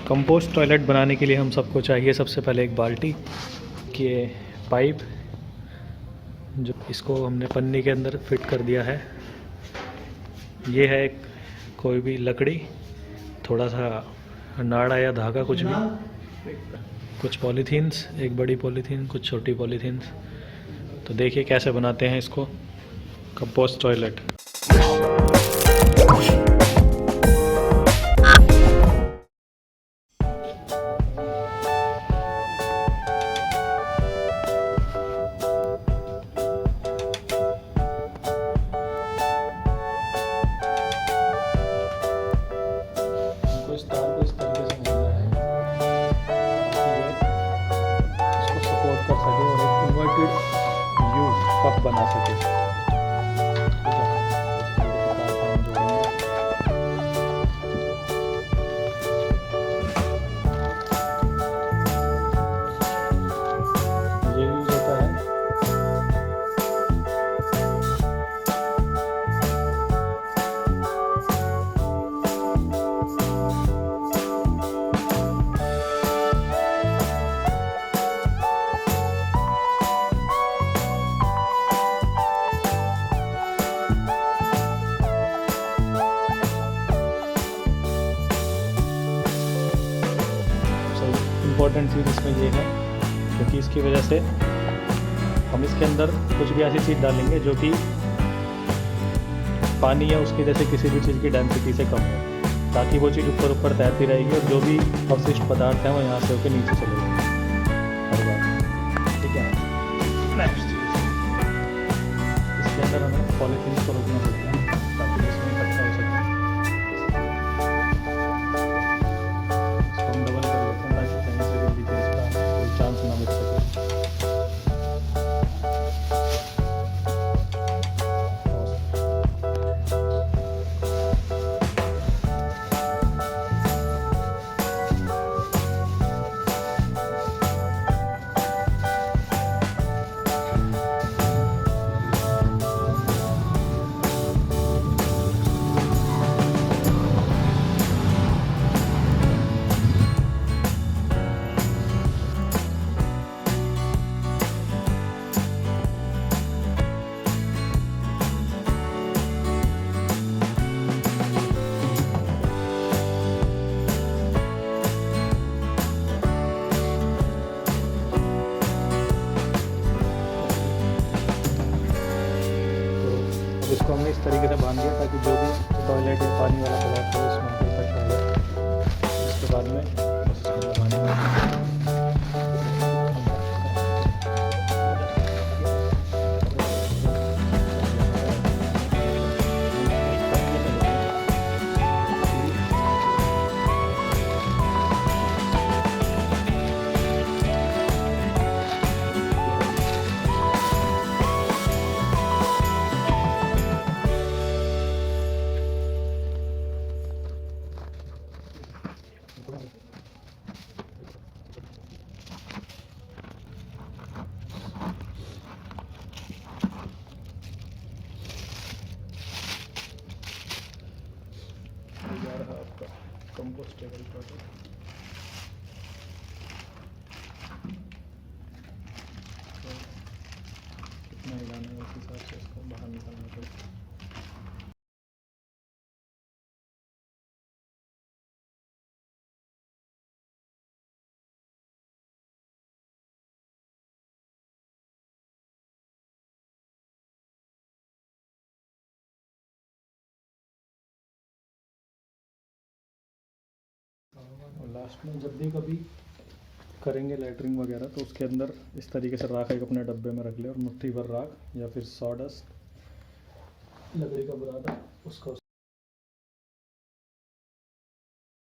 Compost toilet बनाने के लिए हम सबको चाहिए सबसे पहले एक बाल्टी के पाइप, जो इसको हमने पन्नी के अंदर फिट कर दिया है। ये है एक कोई भी लकड़ी, थोड़ा सा नाड़ा या धागा, कुछ भी, कुछ पॉलीथीन्स, एक बड़ी पॉलीथीन, कुछ छोटी पॉलीथीन्स। तो देखिए कैसे बनाते हैं इसको कंपोस्ट टॉयलेट। इस तार को इस तरीके से मोड़ना है ताकि ये इसको सपोर्ट कर सके और एक इन्वर्टेड यू कप बना सके। ठीक है, इस तरीके से तार को हम जोड़ेंगे। ये यूज होता है इम्पोर्टेंट चीज़ इसमें ये है, क्योंकि इसकी वजह से हम इसके अंदर कुछ भी ऐसी चीज़ डालेंगे जो कि पानी या उसकी जैसे किसी भी चीज़ की डेंसिटी से कम हो, ताकि वो चीज़ ऊपर ऊपर तैरती रहेगी और जो भी अवशिष्ट पदार्थ हैं वो यहाँ से होकर नीचे चले जाएंगे हर बार। ठीक है, नेक्स्ट चीज़, इसके अंदर हमें पॉलीथीन को रोकना पड़ता है ताकि इसमें इकट्ठा हो सके। इसको हम डबल कर लेते हैं ताकि कहीं से भी लीकेज का कोई चांस ना मिल सके। इसको हमने इस तरीके से बांध दिया ताकि जो भी टॉयलेट या पानी वाला पदार्थ हो इसमें इकट्ठा हो। इसके बाद में बस इसको लगाना है। आपका कंपोस्टेबल प्रोडक्ट कितना हिलाना है उस हिसाब से इसको बाहर निकालना पड़ेगा। और लास्ट में जब भी कभी करेंगे लेटरिंग वगैरह तो उसके अंदर इस तरीके से राख एक अपने डब्बे में रख ले और मुट्ठी भर राख या फिर सॉडस्ट, लकड़ी का बुरादा, उसका